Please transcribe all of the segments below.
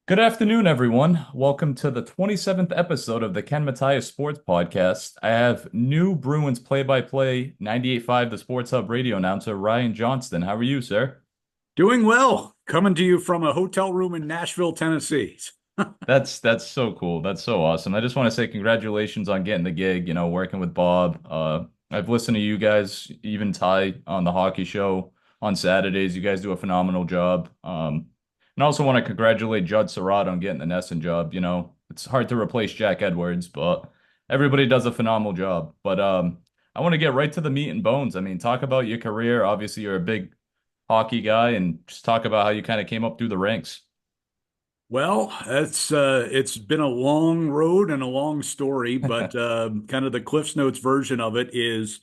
Good afternoon, everyone. Welcome to the 27th episode of the Matias Sports Podcast. I have new Bruins play-by-play 98.5 The Sports Hub radio announcer, Ryan Johnston. How are you, sir? Doing well. Coming to you from a hotel room in Nashville, Tennessee. That's so cool. That's so awesome. I just want to say congratulations on getting the gig, working with Bob. I've listened to you guys, even Ty on the hockey show on Saturdays. You guys do a phenomenal job. And I also want to congratulate Judd Surratt on getting the Nesson job. It's hard to replace Jack Edwards, but everybody does a phenomenal job. But I want to get right to the meat and bones. I mean, talk about your career. Obviously, you're a big hockey guy, and just talk about how you kind of came up through the ranks. Well, it's been a long road and a long story, but kind of the Cliff's Notes version of it is,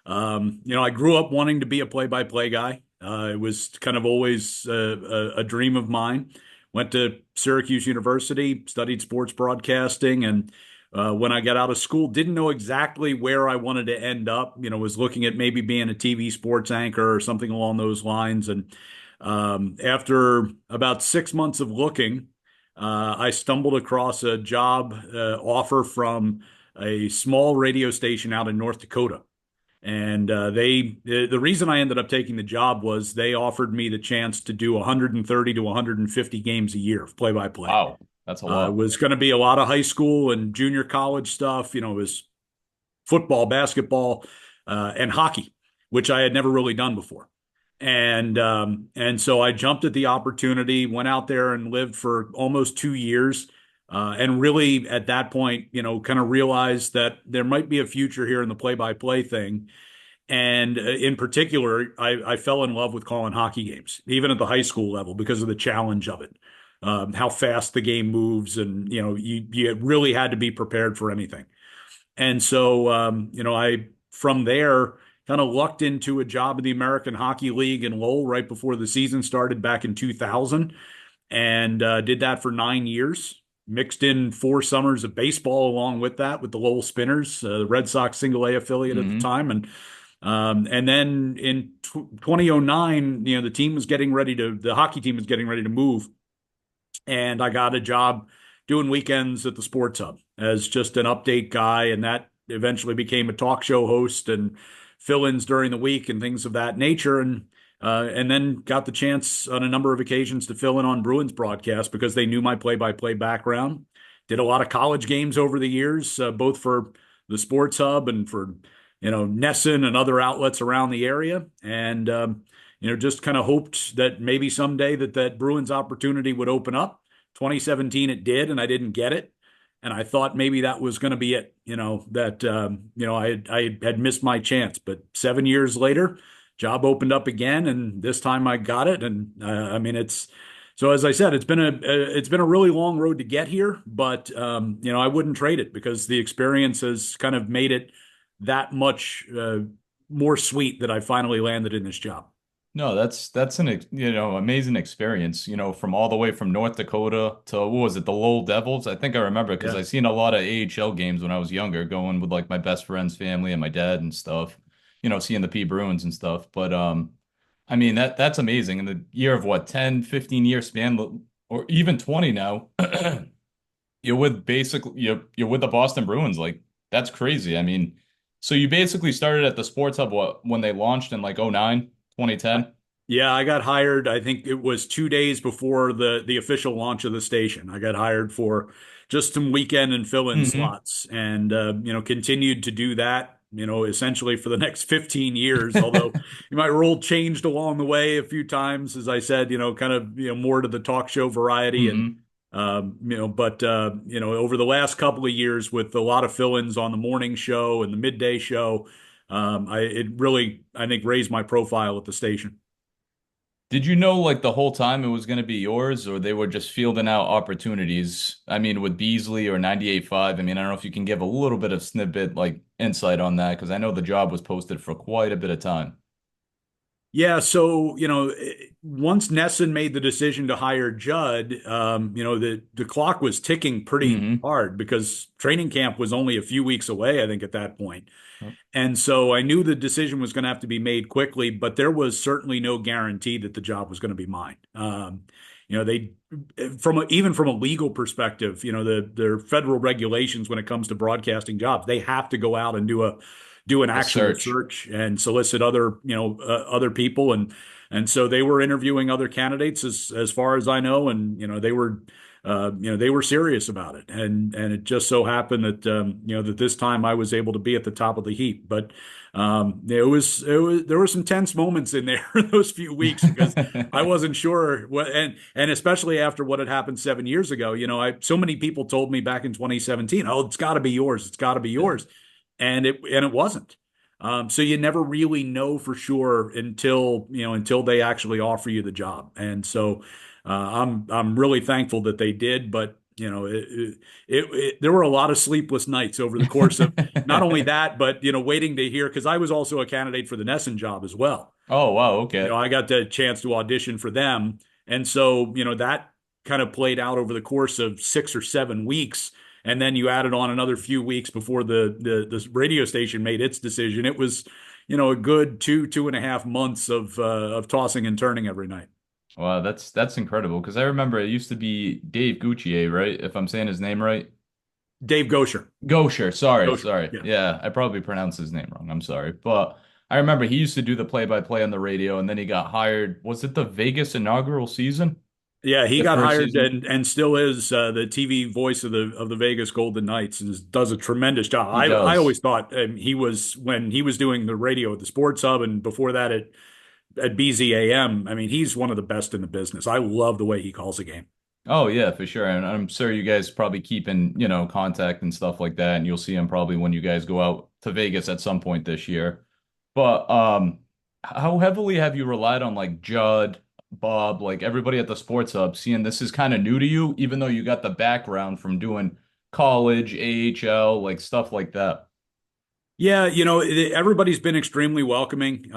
I grew up wanting to be a play-by-play guy. It was kind of always a dream of mine. Went to Syracuse University, studied sports broadcasting, and when I got out of school, didn't know exactly where I wanted to end up. Was looking at maybe being a TV sports anchor or something along those lines. And after about 6 months of looking, I stumbled across a job offer from a small radio station out in North Dakota. And the reason I ended up taking the job was they offered me the chance to do 130 to 150 games a year of play by play. Wow, that's a It lot. was going to be a lot of high school and junior college stuff. It was football, basketball, and hockey, which I had never really done before. And so I jumped at the opportunity, went out there and lived for almost 2 years. And really at that point, kind of realized that there might be a future here in the play-by-play thing. And in particular, I fell in love with calling hockey games, even at the high school level, because of the challenge of it, how fast the game moves, and you really had to be prepared for anything. And so, I from there kind of lucked into a job in the American Hockey League in Lowell right before the season started back in 2000, and did that for 9 years. Mixed in 4 summers of baseball along with that with the Lowell Spinners, the Red Sox single A affiliate at the Hmm. time, and then in 2009, the hockey team was getting ready to move, and I got a job doing weekends at the Sports Hub as just an update guy, and that eventually became a talk show host and fill-ins during the week and things of that nature, and then got the chance on a number of occasions to fill in on Bruins broadcast because they knew my play-by-play background. Did a lot of college games over the years, both for the Sports Hub and for Nesson and other outlets around the area, and just kind of hoped that maybe someday that Bruins opportunity would open up. 2017 it did, and I didn't get it. And I thought maybe that was going to be it, that I had missed my chance. But 7 years later, job opened up again, and this time I got it. And I mean, it's so as I said, it's been a really long road to get here, but I wouldn't trade it because the experience has kind of made it that much more sweet that I finally landed in this job. No, that's an amazing experience, from all the way from North Dakota to what was it, the Lowell Devils? I think I remember because Yeah. I seen a lot of AHL games when I was younger, going with like my best friend's family and my dad and stuff, seeing the P Bruins and stuff. But I mean that's amazing. In the year of what, 10, 15 year span, or even 20 now, you're with the Boston Bruins. Like that's crazy. I mean, so you basically started at the Sports Hub when they launched in like '09, 2010. Yeah, I got hired. I think it was 2 days before the official launch of the station. I got hired for just some weekend and fill-in Hmm. slots, and continued to do that. Essentially for the next 15 years. Although my role changed along the way a few times, as I said, kind of more to the talk show variety, and Hmm. but over the last couple of years with a lot of fill-ins on the morning show and the midday show, it really, I think, raised my profile at the station. Did you know like the whole time it was going to be yours, or they were just fielding out opportunities? I mean, with Beasley or 98.5, I mean, I don't know if you can give a little bit of snippet like insight on that because I know the job was posted for quite a bit of time. Yeah, so once Nesson made the decision to hire Judd, the clock was ticking pretty Hmm. hard because training camp was only a few weeks away, I think, at that point. And so I knew the decision was going to have to be made quickly, but there was certainly no guarantee that the job was going to be mine. they even from a legal perspective, their federal regulations when it comes to broadcasting jobs, they have to go out and do an A actual search. search and solicit other people, and so they were interviewing other candidates as far as I know, and they were serious about it, and it just so happened that that this time I was able to be at the top of the heap. But there were some tense moments in there those few weeks because I wasn't sure what, and especially after what had happened 7 years ago. So many people told me back in 2017, "Oh, it's got to be yours. It's got to be Yeah. yours," and it wasn't. So you never really know for sure until they actually offer you the job. And so I'm really thankful that they did, but there were a lot of sleepless nights over the course of not only that, but waiting to hear, because I was also a candidate for the Nesson job as well. Oh, wow. Okay. I got the chance to audition for them, and so that kind of played out over the course of 6 or 7 weeks, and then you added on another few weeks before the radio station made its decision. It was a good 2.5 months of tossing and turning every night. Wow, that's incredible because I remember it used to be Dave Guccier, right? If I'm saying his name right. Dave Gosher. Gosher, sorry, Gosher. sorry. Yeah. Yeah, I probably pronounced his name wrong. I'm sorry. But I remember he used to do the play-by-play on the radio and then he got hired. Was it the Vegas inaugural season? Yeah, he The got first hired season? and still is the TV voice of the Vegas Golden Knights, and does a tremendous job. He I does. always thought he was, when he was doing the radio at the Sports Hub, and before that at BZAM. I mean, he's one of the best in the business. I love the way he calls a game. Oh yeah, for sure. And I'm sure you guys probably keep in, contact and stuff like that. And you'll see him probably when you guys go out to Vegas at some point this year. But how heavily have you relied on like Judd, Bob, like everybody at the Sports Hub, seeing this is kind of new to you, even though you got the background from doing college, AHL, like stuff like that? Yeah, everybody's been extremely welcoming.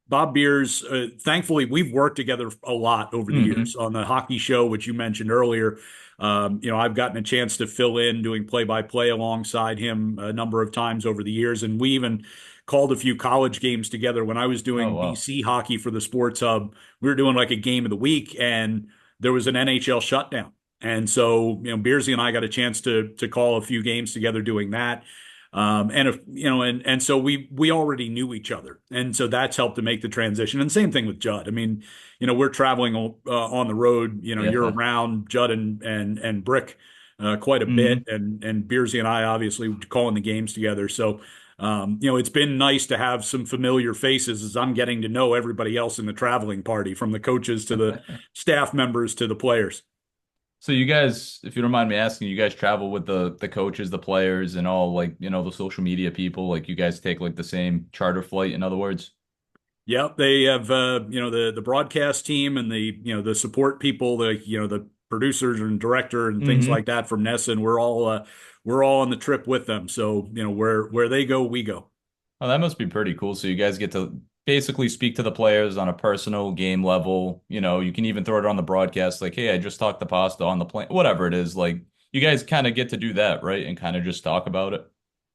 Bob Beers, thankfully, we've worked together a lot over the years Hmm. on the hockey show, which you mentioned earlier. I've gotten a chance to fill in doing play-by-play alongside him a number of times over the years, and we even called a few college games together when I was Oh doing wow. BC hockey for the Sports Hub. We were doing like a game of the week, and there was an NHL shutdown, and so Beersy and I got a chance to call a few games together doing that. And if and so we already knew each other, and so that's helped to make the transition. And same thing with Judd. I mean, we're traveling on the road. You're Yeah. around Judd and Brick quite a bit, Hmm. and Beersy and I obviously calling the games together. So it's been nice to have some familiar faces as I'm getting to know everybody else in the traveling party, from the coaches to the staff members to the players. So you guys, if you don't mind me asking, you guys travel with the coaches, the players, and all like, the social media people, like you guys take like the same charter flight, in other words? Yep, they have the broadcast team and the support people, the producers and director and things Hmm. like that from Nessa, and we're all on the trip with them. So where they go, we go. Oh, that must be pretty cool. So you guys get to basically speak to the players on a personal game level. You can even throw it on the broadcast, like, hey, I just talked to Pasta on the plane, whatever it is. Like you guys kind of get to do that, right? And kind of just talk about it.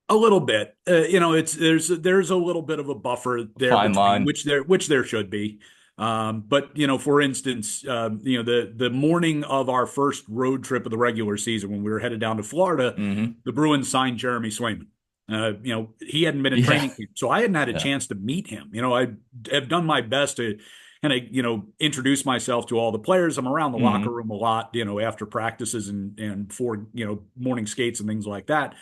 A little bit, it's there's a little bit of a buffer A there fine between, line. which there should be. But for instance, the morning of our first road trip of the regular season, when we were headed down to Florida, Hmm. the Bruins signed Jeremy Swayman. He hadn't been at Yeah. training camp, so I hadn't had a Yeah. chance to meet him. I have done my best to kind of introduce myself to all the players. I'm around the locker Hmm. room a lot, after practices and for morning skates and things like that.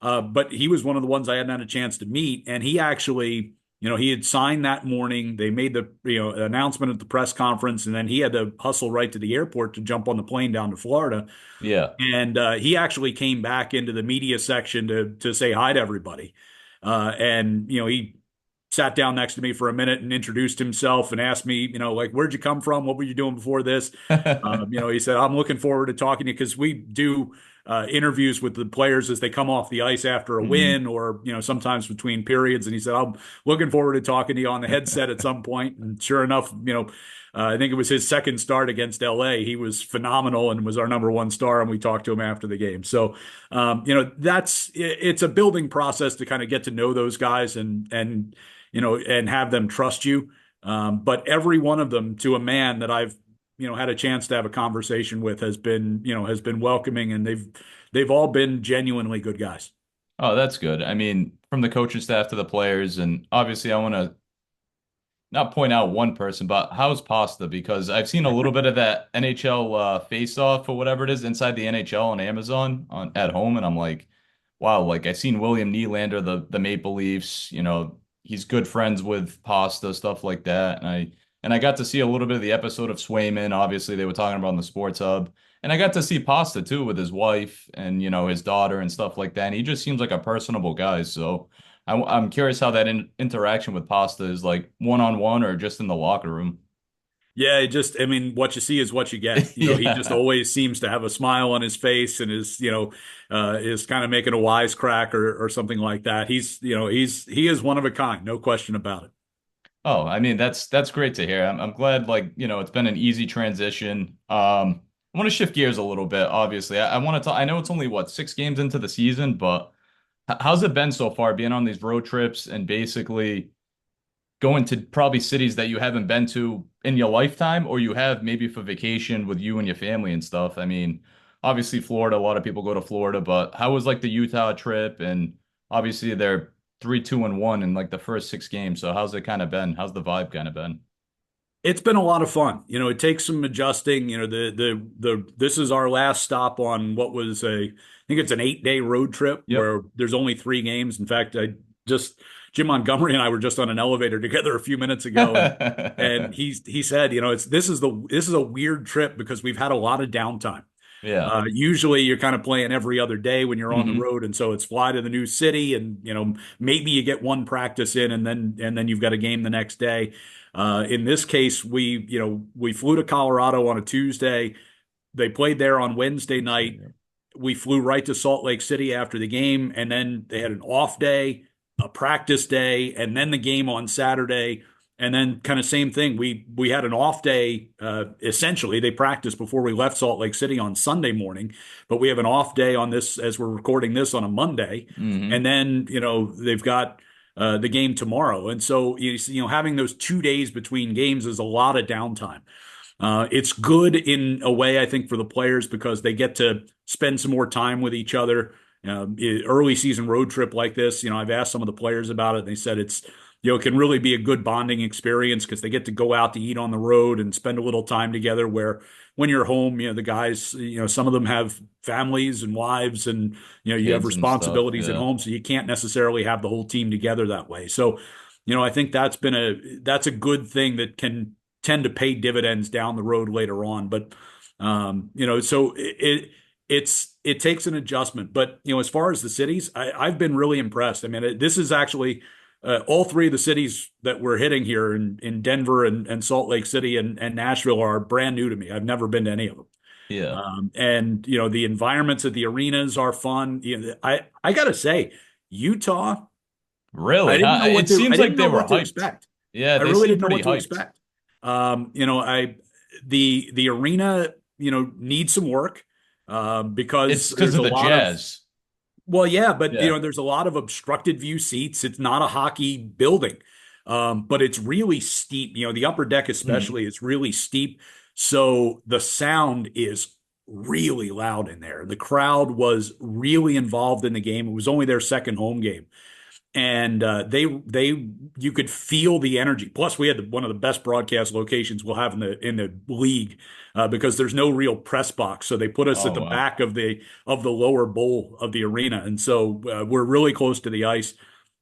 But he was one of the ones I hadn't had a chance to meet, and he actually, he had signed that morning. They made the announcement at the press conference, and then he had to hustle right to the airport to jump on the plane down to Florida. Yeah. And he actually came back into the media section to say hi to everybody. And he sat down next to me for a minute and introduced himself and asked me, like, where'd you come from? What were you doing before this? He said, I'm looking forward to talking to you, because we do interviews with the players as they come off the ice after a Hmm. win, or sometimes between periods. And he said, I'm looking forward to talking to you on the headset at some point. And sure enough, I think it was his second start against LA. He was phenomenal and was our number one star. And we talked to him after the game. So, it's a building process to kind of get to know those guys and have them trust you. But every one of them, to a man, that I've had a chance to have a conversation with has been welcoming, and they've all been genuinely good guys. Oh, that's good. I mean, from the coaching staff to the players, and obviously I want to not point out one person, but how's Pasta? Because I've seen a little bit of that NHL face off or whatever it is inside the NHL on Amazon on at home, and I'm like, wow, like I've seen William Nylander, the Maple Leafs, he's good friends with Pasta, stuff like that. And I got to see a little bit of the episode of Swayman, obviously they were talking about in the Sports Hub. And I got to see Pasta too with his wife and his daughter and stuff like that. And he just seems like a personable guy. So I'm curious how that interaction with Pasta is like one-on-one or just in the locker room. Yeah, I mean, what you see is what you get. He just Yeah. always seems to have a smile on his face and is kind of making a wisecrack or something like that. He is one of a kind, no question about it. Oh, I mean that's great to hear. I'm glad like, it's been an easy transition. I want to shift gears a little bit, obviously. I want to talk, I know it's only what, 6 games into the season, but how's it been so far being on these road trips and basically going to probably cities that you haven't been to in your lifetime or you have maybe for vacation with you and your family and stuff? I mean, obviously Florida, a lot of people go to Florida, but how was like the Utah trip? And obviously they're 3-2-1 in like the first 6 games. So how's it kind of been? How's the vibe kind of been? It's been a lot of fun. It takes some adjusting. This is our last stop on what was I think it's an 8-day road trip Yep. where there's only 3 games. In fact, I just Jim Montgomery and I were just on an elevator together a few minutes ago, and he said, this is a weird trip because we've had a lot of downtime. Yeah. Usually you're kind of playing every other day when you're on the Hmm. road. And so it's fly to the new city and, maybe you get one practice in and then you've got a game the next day. In this case, we flew to Colorado on a Tuesday. They played there on Wednesday night. We flew right to Salt Lake City after the game. And then they had an off day, a practice day, and then the game on Saturday. And then kind of same thing. We had an off day. Essentially, they practiced before we left Salt Lake City on Sunday morning, but we have an off day on this as we're recording this on a Monday, Hmm. and then they've got the game tomorrow, and so having those 2 days between games is a lot of downtime. It's good in a way, I think, for the players because they get to spend some more time with each other. Early season road trip like this, I've asked some of the players about it. And they said it can really be a good bonding experience because they get to go out to eat on the road and spend a little time together. Where when you're home, the guys, some of them have families and wives, and you have Kids and stuff. responsibilities at Yeah. home, so you can't necessarily have the whole team together that way. So, I think that's a good thing that can tend to pay dividends down the road later on. But so it takes an adjustment. But as far as the cities, I've been really impressed. I mean, this is actually all three of the cities that we're hitting here in Denver and Salt Lake City and Nashville are brand new to me. I've never been to any of them. Yeah. And the environments at the arenas are fun. I gotta say, Utah, I Really? didn't Huh? know what It to I seems like didn't they know were what to hyped. expect. Yeah, I they really seem didn't know pretty what to hyped. expect. I the arena needs some work It's because because there's of a the lot of Jazz. well, yeah, but Yeah. there's a lot of obstructed view seats. It's not a hockey building, but it's really steep. The upper deck Mhm. especially is really steep, so the sound is really loud in there. The crowd was really involved in the game. It was only their second home game, and they you could feel the energy. Plus, we had one of the best broadcast locations we'll have in the league because there's no real press box, so they put us at Oh, the wow. back of the lower bowl of the arena, and so we're really close to the ice.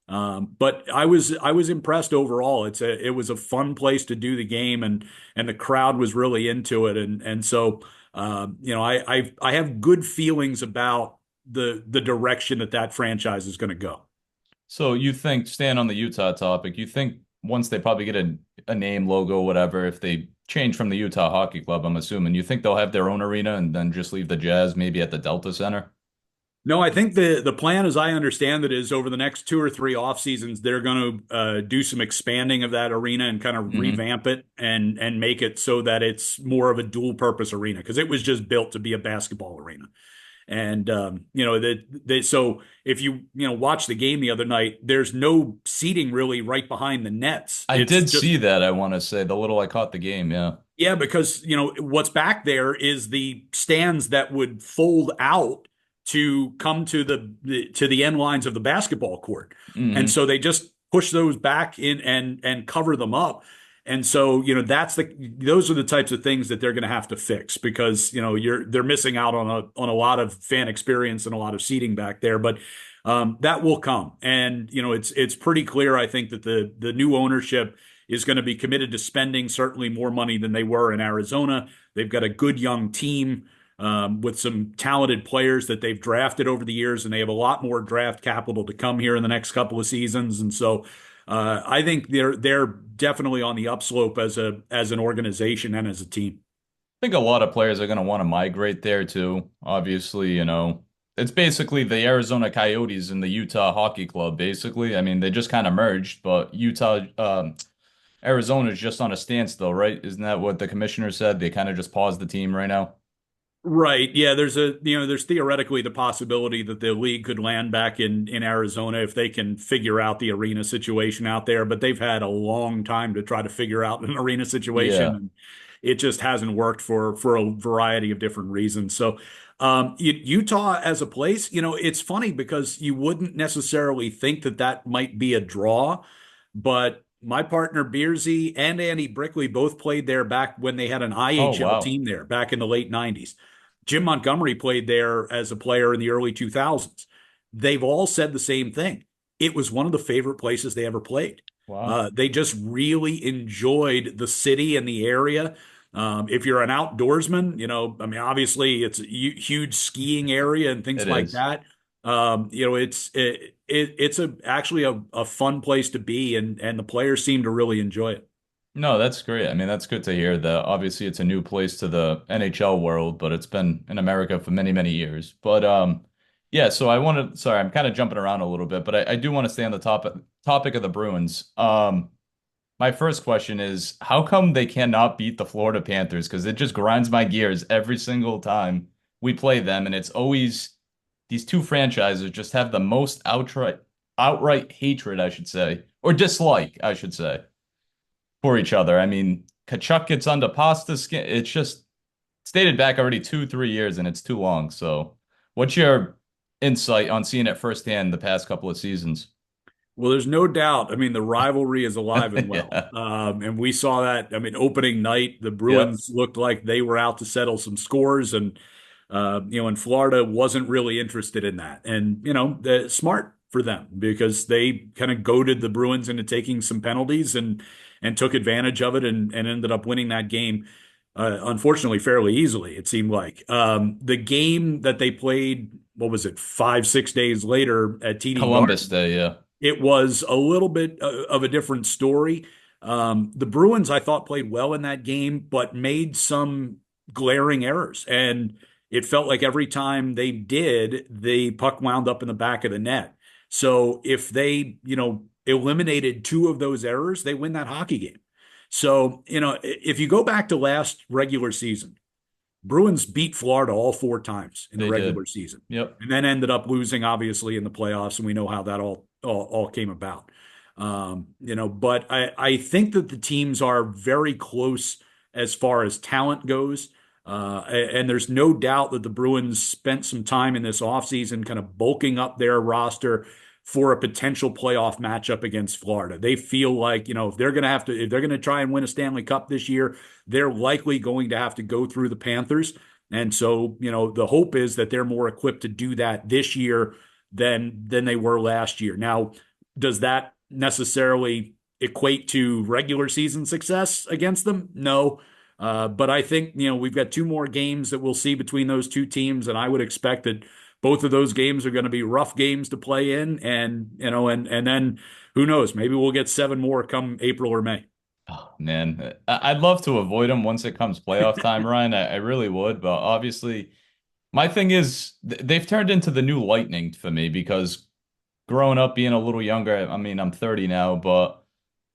But I was impressed overall. It was a fun place to do the game, and the crowd was really into it, and so I have good feelings about the direction that franchise is going to go. So you think, staying on the Utah topic, you think once they probably get a name, logo, whatever, if they change from the Utah Hockey Club, I'm assuming, you think they'll have their own arena and then just leave the Jazz maybe at the Delta Center? No, I think the plan, as I understand it, is over the next 2 or 3 off seasons, they're going to do some expanding of that arena and kind of Hmm. revamp it and make it so that it's more of a dual purpose arena because it was just built to be a basketball arena. And so if you watch the game the other night, there's no seating really right behind the nets. I It's did just see that, I want to say, the little I caught the game, yeah. Yeah, because what's back there is the stands that would fold out to come to the end lines of the basketball court. And Hmm. so they just push those back in and cover them up. And so, those are the types of things that they're going to have to fix because, they're missing out on a lot of fan experience and a lot of seating back there. But that will come. And, it's pretty clear, I think, that the new ownership is going to be committed to spending certainly more money than they were in Arizona. They've got a good young team with some talented players that they've drafted over the years, and they have a lot more draft capital to come here in the next couple of seasons. And so I think they're definitely on the upslope as an organization and as a team. I think a lot of players are going to want to migrate there too. Obviously, it's basically the Arizona Coyotes and the Utah Hockey Club, basically. I mean, they just kind of merged, but Arizona is just on a standstill, right? Isn't that what the commissioner said? They kind of just paused the team right now. Right. Yeah, there's theoretically the possibility that the league could land back in Arizona if they can figure out the arena situation out there, but they've had a long time to try to figure out an arena situation, Yeah. and it just hasn't worked for a variety of different reasons. So, Utah as a place, it's funny because you wouldn't necessarily think that that might be a draw, but my partner Beersy and Andy Brickley both played there back when they had an Oh, IHL wow. team there back in the late 90s. Jim Montgomery played there as a player in the early 2000s. They've all said the same thing. It was one of the favorite places they ever played. Wow. They just really enjoyed the city and the area. If you're an outdoorsman, I mean, obviously it's a huge skiing area and things It like is. that. It's actually a fun place to be, and the players seem to really enjoy it. No, that's great. I mean, that's good to hear that obviously it's a new place to the NHL world, but it's been in America for many, many years. But yeah, so I wanted, sorry, I'm kind of jumping around a little bit, but I do want to stay on the topic of the Bruins. My first question is, how come they cannot beat the Florida Panthers? Because it just grinds my gears every single time we play them, and it's always these two franchises just have the most outright hatred, I should say, or dislike, I should say, for each other. I mean, Kachuk gets under Pasta's skin. It's just stated back already 2, 3 years, and it's too long. So, what's your insight on seeing it firsthand the past couple of seasons? Well, there's no doubt. I mean, the rivalry is alive and well. Yeah. And we saw that. I mean, opening night, the Yep. Bruins looked like they were out to settle some scores. And Florida wasn't really interested in that. And, smart for them because they kind of goaded the Bruins into taking some penalties and took advantage of it and ended up winning that game, unfortunately, fairly easily, it seemed like. The game that they played, what was it, 5, 6 days later at TD Columbus Garden, Day, yeah. it was a little bit of a different story. The Bruins, I thought, played well in that game, but made some glaring errors. And it felt like every time they did, the puck wound up in the back of the net. So if they, eliminated two of those errors, they win that hockey game. So, if you go back to last regular season, Bruins beat Florida all four times in the They regular did. season, Yep. and then ended up losing, obviously, in the playoffs, and we know how that all came about. But I think that the teams are very close as far as talent goes. And there's no doubt that the Bruins spent some time in this offseason kind of bulking up their roster for a potential playoff matchup against Florida. They feel like, if they're going to try and win a Stanley Cup this year, they're likely going to have to go through the Panthers. And so, the hope is that they're more equipped to do that this year than they were last year. Now, does that necessarily equate to regular season success against them? No. But I think, we've got two more games that we'll see between those two teams, and I would expect that both of those games are going to be rough games to play in, and then who knows, maybe we'll get seven more come April or May. Oh, man, I'd love to avoid them once it comes playoff time, Ryan. I really would, but obviously, my thing is they've turned into the new Lightning for me because growing up being a little younger, I mean, I'm 30 now, but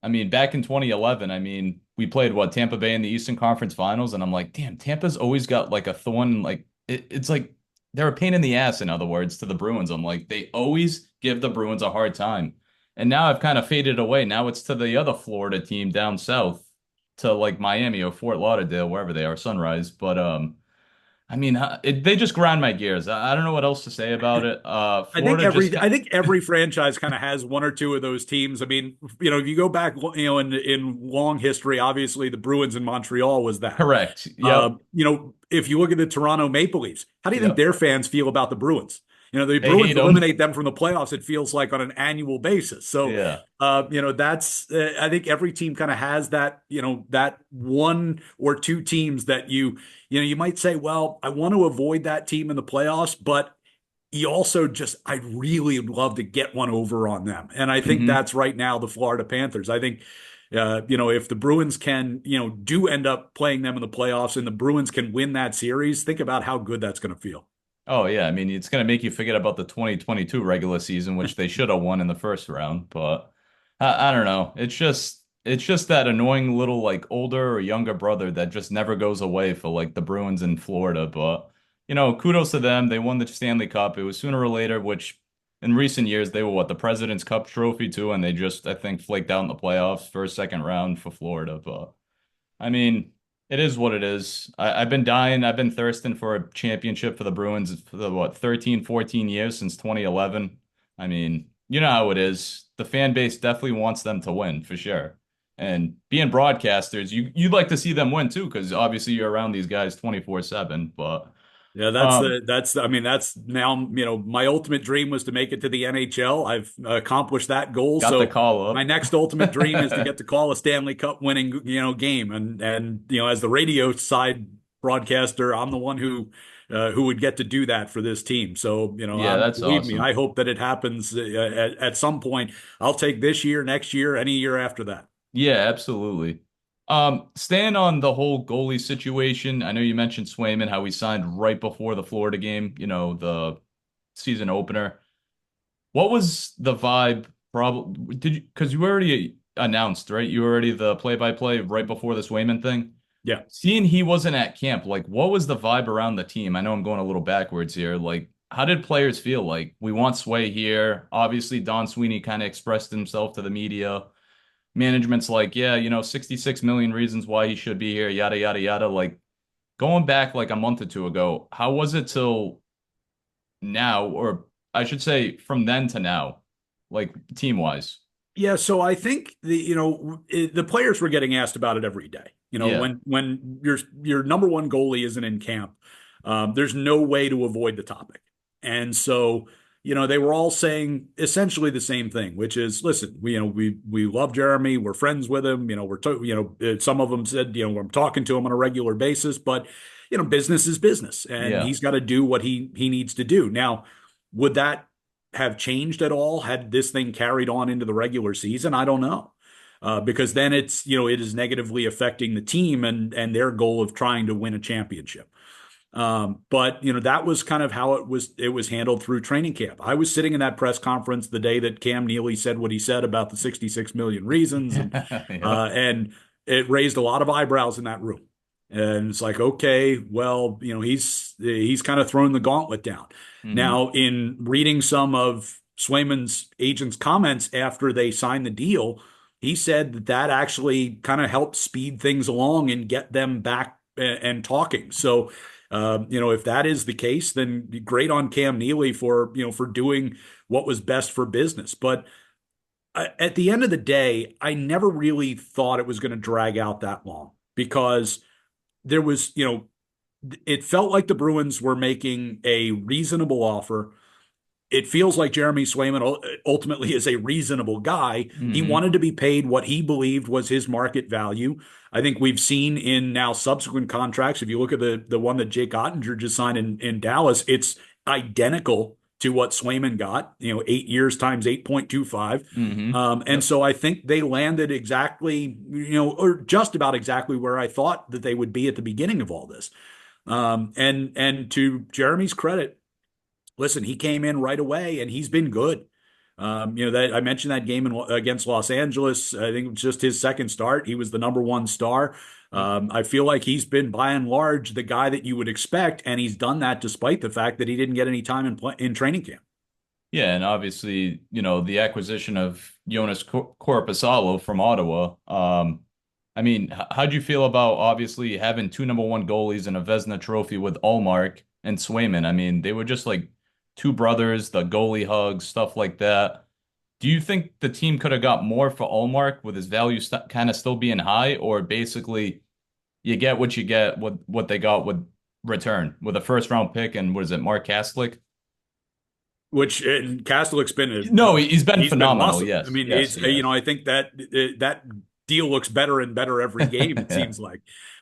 I mean, back in 2011, I mean, we played what, Tampa Bay in the Eastern Conference Finals, and I'm like, damn, Tampa's always got like a thorn, like it's like they're a pain in the ass, in other words, to the Bruins. I'm like, they always give the Bruins a hard time. And now I've kind of faded away. Now it's to the other Florida team down south. to like Miami or Fort Lauderdale, wherever they are, Sunrise. But I mean, they just grind my gears. I don't know what else to say about it. Florida just I think every franchise kind of has one or two of those teams. I mean, if you go back, in long history, obviously the Bruins in Montreal was that. correct. Yep. If you look at the Toronto Maple Leafs, how do you think Yep. their fans feel about the Bruins? The They hate Bruins them. eliminate them from the playoffs, it feels like on an annual basis. So, Yeah. that's, I think every team kind of has that, that one or two teams that you might say, well, I want to avoid that team in the playoffs, but you also just, I'd really love to get one over on them. And I think Hmm. that's right now the Florida Panthers. I think, if the Bruins can, do end up playing them in the playoffs and the Bruins can win that series, think about how good that's going to feel. Oh yeah, I mean it's gonna make you forget about the 2022 regular season, which they should have won in the first round. But I don't know. It's just that annoying little like older or younger brother that just never goes away for like the Bruins in Florida. But kudos to them. They won the Stanley Cup. It was sooner or later, which in recent years they were what, the President's Cup trophy too, and they just I think flaked out in the playoffs first, second round for Florida. But I mean, it is what it is. I've been dying. I've been thirsting for a championship for the Bruins for the what, 13, 14 years since 2011. I mean, you know how it is. The fan base definitely wants them to win for sure. And being broadcasters, you'd like to see them win too, because obviously you're around these guys 24/7. But Yeah, um, I mean, that's now, my ultimate dream was to make it to the NHL. I've accomplished that goal. got the So call my next ultimate dream is to get to call a Stanley Cup winning, game. And as the radio side broadcaster, I'm the one who would get to do that for this team. So, Yeah, that's believe me, awesome. I hope that it happens at some point. I'll take this year, next year, any year after that. Yeah, absolutely. Staying on the whole goalie situation, I know you mentioned Swayman, how he signed right before the Florida game, the season opener. What was the vibe? Probably did you because you already announced, right? You were already the play-by-play right before the Swayman thing. Yeah. Seeing he wasn't at camp, like what was the vibe around the team? I know I'm going a little backwards here. Like, how did players feel? Like, we want Sway here. Obviously, Don Sweeney kind of expressed himself to the media. Management's like, yeah, 66 million reasons why he should be here, yada yada yada. Like going back like a month or two ago, how was it till now, or I should say from then to now, like team wise? Yeah, so I think the players were getting asked about it every day. Yeah, When your number one goalie isn't in camp, there's no way to avoid the topic. And so, they were all saying essentially the same thing, which is, listen, we love Jeremy, we're friends with him. Some of them said, I'm talking to him on a regular basis, but business is business, and yeah, he's got to do what he needs to do. Now, would that have changed at all had this thing carried on into the regular season? I don't know. Because then it is negatively affecting the team and their goal of trying to win a championship. But that was kind of how it was handled through training camp. I was sitting in that press conference the day that Cam Neely said what he said about the 66 million reasons, yeah. and it raised a lot of eyebrows in that room. And it's like, okay, well, he's kind of thrown the gauntlet down. Hmm. Now, in reading some of Swayman's agent's comments after they signed the deal, he said that actually kind of helped speed things along and get them back and talking. So, if that is the case, then great on Cam Neely for doing what was best for business. But at the end of the day, I never really thought it was going to drag out that long because there was, it felt like the Bruins were making a reasonable offer. It feels like Jeremy Swayman ultimately is a reasonable guy. He Hmm. wanted to be paid what he believed was his market value. I think we've seen in now subsequent contracts, if you look at the one that Jake Ottinger just signed in Dallas, it's identical to what Swayman got, 8 years times 8.25. Hmm. And Yep. so I think they landed exactly, or just about exactly where I thought that they would be at the beginning of all this. And to Jeremy's credit, listen, he came in right away and he's been good. That I mentioned that game against Los Angeles. I think it was just his second start. He was the number one star. I feel like he's been by and large the guy that you would expect, and he's done that despite the fact that he didn't get any time in training camp. Yeah, and obviously, the acquisition of Jonas Korpisalo from Ottawa. I mean, how'd you feel about obviously having two number one goalies in a Vezina trophy with Ullmark and Swayman? I mean, they were just like two brothers, the goalie hugs, stuff like that. Do you think the team could have got more for Ullmark with his value st kind of still being high, or basically you get what you get with what they got with return with a first round pick and what is it, Mark Kastlick? Which and Castelic's been No, he's been he's been phenomenal. awesome. I Yes, mean, yes, it's he has. I think that that deal looks better and better every game. It Yeah. seems like,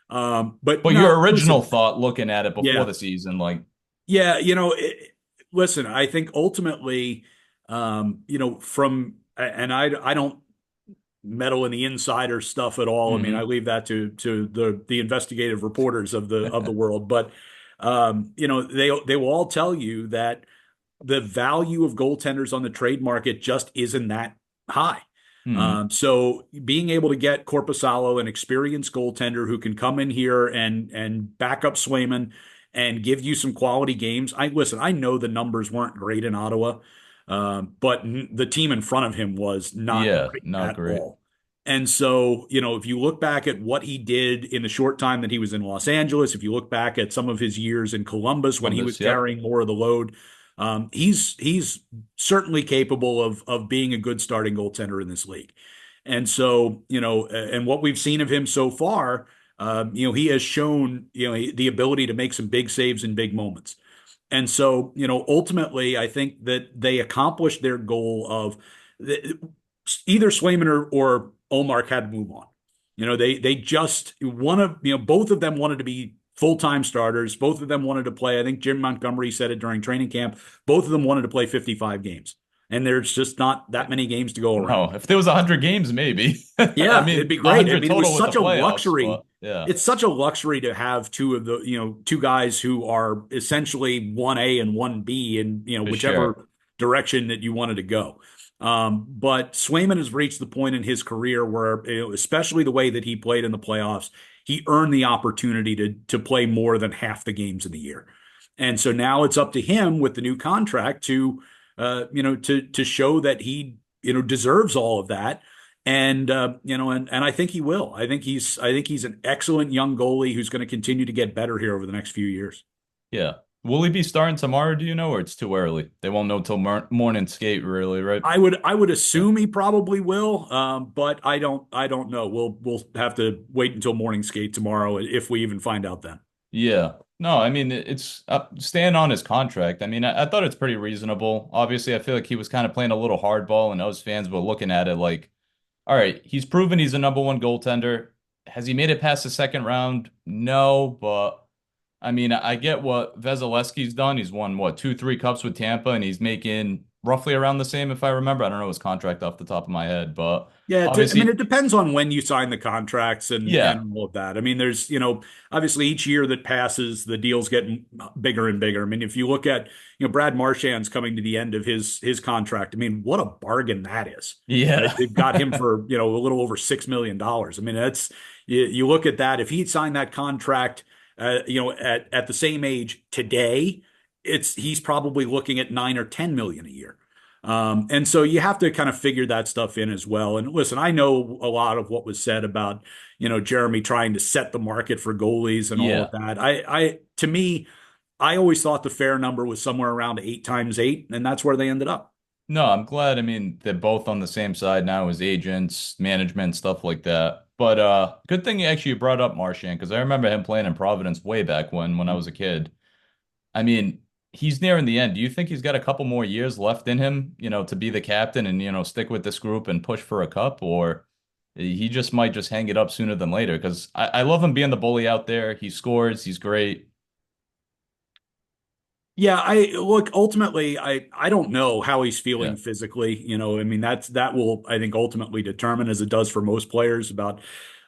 but But no, your original listen, thought looking at it before yeah, the season, like, yeah, listen, I think ultimately, from and I don't meddle in the insider stuff at all. I mean, I hmm leave that to the investigative reporters of the world, but they will all tell you that the value of goaltenders on the trade market just isn't that high. hmm So being able to get Korpisalo, an experienced goaltender who can come in here and back up Swayman and give you some quality games. I know the numbers weren't great in Ottawa, but the team in front of him was not Yeah, great not at great. all. And so, if you look back at what he did in the short time that he was in Los Angeles, if you look back at some of his years in Columbus when he was Columbus, yep. carrying more of the load, he's certainly capable of being a good starting goaltender in this league. And so, and what we've seen of him so far, he has shown, the ability to make some big saves in big moments. And so, ultimately, I think that they accomplished their goal of either Swayman or Olmark had to move on. They just one of both of them wanted to be full-time starters. Both of them wanted to play. I think Jim Montgomery said it during training camp. Both of them wanted to play 55 games. And there's just not that many games to go around. No, if there was 100 games, maybe. I Yeah, it'd mean, be great. I 100 mean, it was total with the such a playoffs, luxury. but yeah, It's such a luxury to have two guys who are essentially 1A and 1B in, for sure. whichever direction that you wanted to go. But Swayman has reached the point in his career where, especially the way that he played in the playoffs, he earned the opportunity to play more than half the games in the year. And so now it's up to him with the new contract to show that he, deserves all of that and I think he will. I think he's an excellent young goalie who's going to continue to get better here over the next few years. Yeah. Will he be starting tomorrow, do you know, or it's too early? They won't know till morning skate, really, right? I would Yeah. assume he probably will, but I don't know. We'll have to wait until morning skate tomorrow if we even find out then. Yeah. No, I mean, it's staying on his contract. I mean, I thought it's pretty reasonable. Obviously, I feel like he was kind of playing a little hardball, and us fans were looking at it like, all right, he's proven he's a number one goaltender. Has he made it past the second round? No, but I mean, I get what Vasilevsky's done. He's won what, two, three cups with Tampa, and he's making roughly around the same, if I remember. I don't know his contract off the top of my head, but Yeah, I mean, obviously, it depends on when you sign the contracts yeah, and all of that. I mean, there's, obviously each year that passes, the deals get bigger and bigger. I mean, if you look at, Brad Marchand's coming to the end of his contract. I mean, what a bargain that is, right? yeah, They've got him for, a little over $6 million. I mean, that's you look at that. If he'd signed that contract, at the same age today, he's probably looking at 9 or 10 million a year. And so you have to kind of figure that stuff in as well. And listen, I know a lot of what was said about, Jeremy trying to set the market for goalies and all of yeah. that. To me, I always thought the fair number was somewhere around 8 times 8, and that's where they ended up. No, I'm glad. I mean, they're both on the same side now as agents, management, stuff like that. But good thing you actually brought up Marchand because I remember him playing in Providence way back when I was a kid. I mean, he's nearing the end. Do you think he's got a couple more years left in him, to be the captain and, stick with this group and push for a cup? Or he just might just hang it up sooner than later? Because I love him being the bully out there. He scores, he's great. Yeah, I look ultimately I don't know how he's Yeah. feeling physically. I mean that will I think ultimately determine as it does for most players about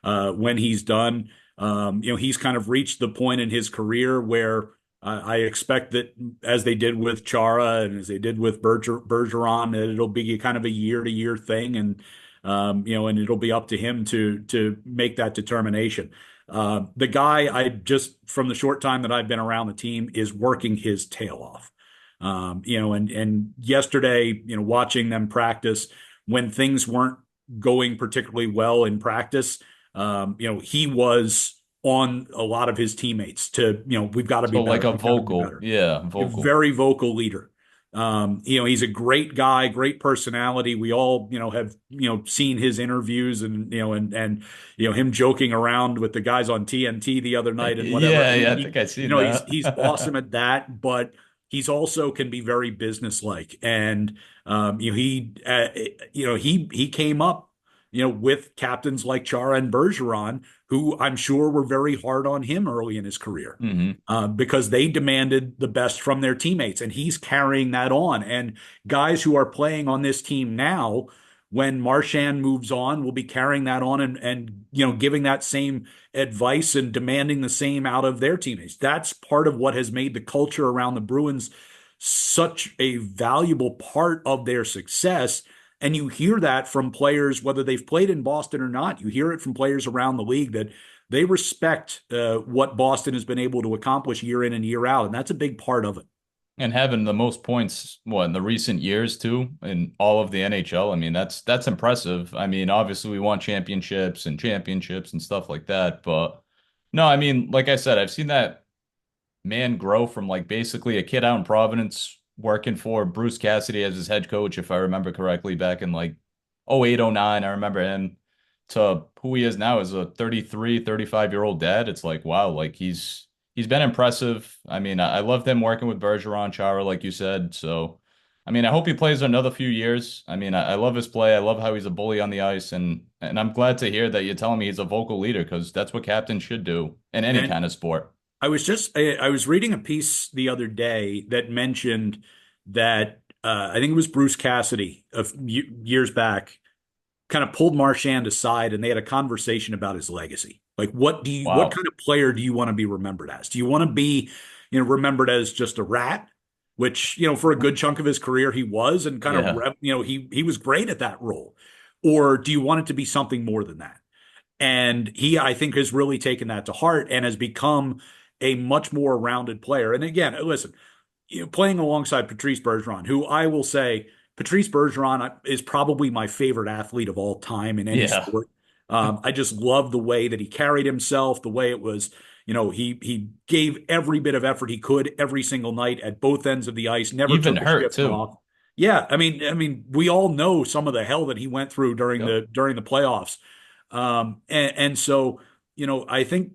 when he's done. He's kind of reached the point in his career where I expect that as they did with Chara and as they did with Bergeron, that it'll be kind of a year-to-year thing, and it'll be up to him to make that determination. The guy I just from the short time that I've been around the team is working his tail off. And yesterday, watching them practice when things weren't going particularly well in practice, He was on a lot of his teammates to, we've got to be So like better. a We've got to be vocal, better. yeah, A vocal. very vocal leader. He's a great guy, great personality. We all, have, seen his interviews and, him joking around with the guys on TNT the other night and whatever. Yeah, yeah, I think I seen that. He's awesome at that, but he's also can be very businesslike. And, he came up, with captains like Chara and Bergeron, who I'm sure were very hard on him early in his career, Hmm. because they demanded the best from their teammates, and he's carrying that on. And guys who are playing on this team now, when Marchand moves on, will be carrying that on and giving that same advice and demanding the same out of their teammates. That's part of what has made the culture around the Bruins such a valuable part of their success. And you hear that from players, whether they've played in Boston or not. You hear it from players around the league that they respect what Boston has been able to accomplish year in and year out, and that's a big part of it. And having the most points, what, in the recent years too, in all of the NHL. I mean, that's impressive. I mean, obviously we want championships and stuff like that, but no, I mean, like I said, I've seen that man grow from like basically a kid out in Providence working for Bruce Cassidy as his head coach, if I remember correctly, back in like 08, 09. I remember him to who he is now as a 33, 35-year-old dad. It's like, wow, like he's been impressive. I mean, I loved him working with Bergeron, Chara, like you said. So, I mean, I hope he plays another few years. I mean, I love his play. I love how he's a bully on the ice, and I'm glad to hear that you're telling me he's a vocal leader because that's what captains should do in any And kind of sport. I was reading a piece the other day that mentioned that I think it was Bruce Cassidy years back kind of pulled Marchand aside and they had a conversation about his legacy. Like, what Wow. kind of player do you want to be remembered as? Do you want to be, remembered as just a rat, which, for a good chunk of his career he was, and kind of, Yeah. he was great at that role, or do you want it to be something more than that? And he, I think, has really taken that to heart and has become a much more rounded player. And again, listen, playing alongside Patrice Bergeron, who I will say, Patrice Bergeron is probably my favorite athlete of all time in any Yeah. sport. I just love the way that he carried himself, the way it was, he gave every bit of effort he could every single night at both ends of the ice, never Even took a hurt shift too. off. Yeah, I mean, we all know some of the hell that he went through during Yep. the playoffs. And so, I think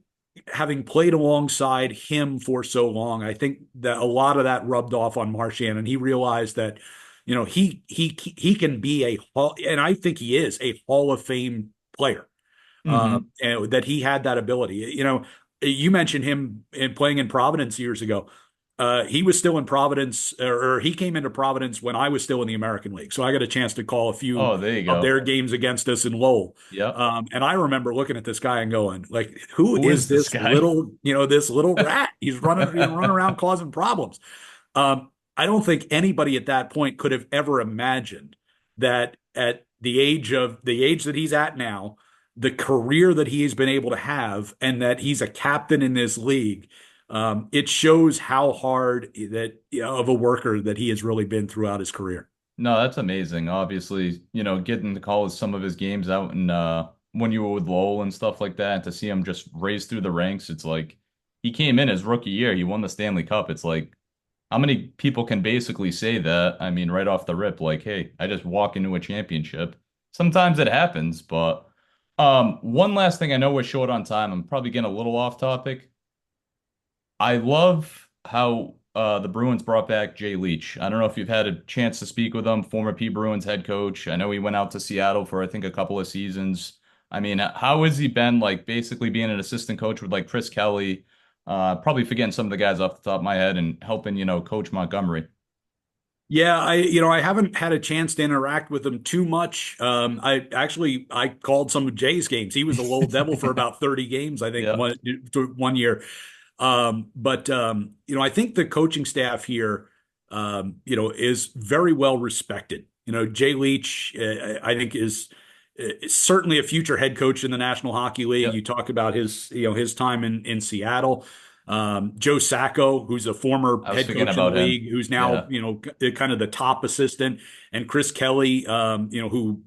having played alongside him for so long, I think that a lot of that rubbed off on Marchand, and he realized that, he can be and I think he is a Hall of Fame player. Hmm. And that he had that ability. You mentioned him in playing in Providence years ago. He was still in Providence, or he came into Providence when I was still in the American League. So I got a chance to call a few Oh, there you of go. their games against us in Lowell. Yep. And I remember looking at this guy and going, like, who Who is is this this guy? this little rat? He's running around causing problems. I don't think anybody at that point could have ever imagined that at the age that he's at now, the career that he has been able to have, and that he's a captain in this league. It shows how hard that of a worker that he has really been throughout his career. No, that's amazing. Obviously, getting to call some of his games out and when you were with Lowell and stuff like that, and to see him just race through the ranks, it's like he came in his rookie year, he won the Stanley Cup. It's like how many people can basically say that? I mean, right off the rip, like, hey, I just walk into a championship. Sometimes it happens, but one last thing, I know we're short on time. I'm probably getting a little off topic. I love how the Bruins brought back Jay Leach. I don't know if you've had a chance to speak with him, former P Bruins head coach. I know he went out to Seattle for I think a couple of seasons. I mean, how has he been like basically being an assistant coach with like Chris Kelly? Probably forgetting some of the guys off the top of my head and helping, coach Montgomery. Yeah, I haven't had a chance to interact with him too much. I called some of Jay's games. He was a Lowell Devil for about 30 games, I think, Yeah. one year. But I think the coaching staff here, is very well respected. Jay Leach, I think is certainly a future head coach in the National Hockey League. Yeah. You talk about his time in Seattle. Joe Sacco, who's a former I was head thinking coach in the about him. league, who's now, Yeah. kind of the top assistant, and Chris Kelly, who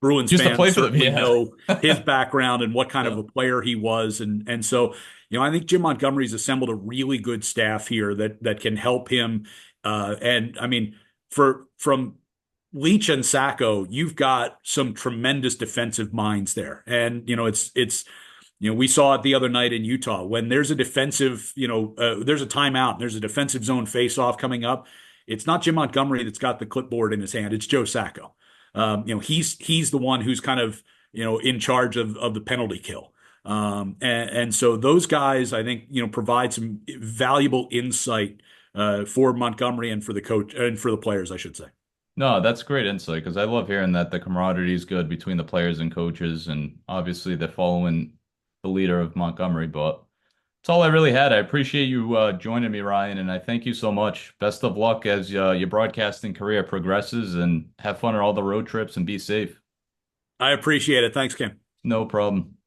Bruins Used to fans play for them. certainly Yeah. know his background and what kind of Yeah. a player he was. And so, I think Jim Montgomery's assembled a really good staff here that can help him. And I mean, from Leach and Sacco, you've got some tremendous defensive minds there. And, we saw it the other night in Utah when there's a defensive, there's a timeout, there's a defensive zone face-off coming up. It's not Jim Montgomery that's got the clipboard in his hand. It's Joe Sacco. He's the one who's kind of, in charge of the penalty kill. And so those guys, I think, provide some valuable insight for Montgomery and for the coach and for the players, I should say. No, that's great insight because I love hearing that the camaraderie is good between the players and coaches, and obviously they're following the leader of Montgomery. But that's all I really had. I appreciate you joining me, Ryan, and I thank you so much. Best of luck as your broadcasting career progresses, and have fun on all the road trips and be safe. I appreciate it. Thanks, Kim. No problem.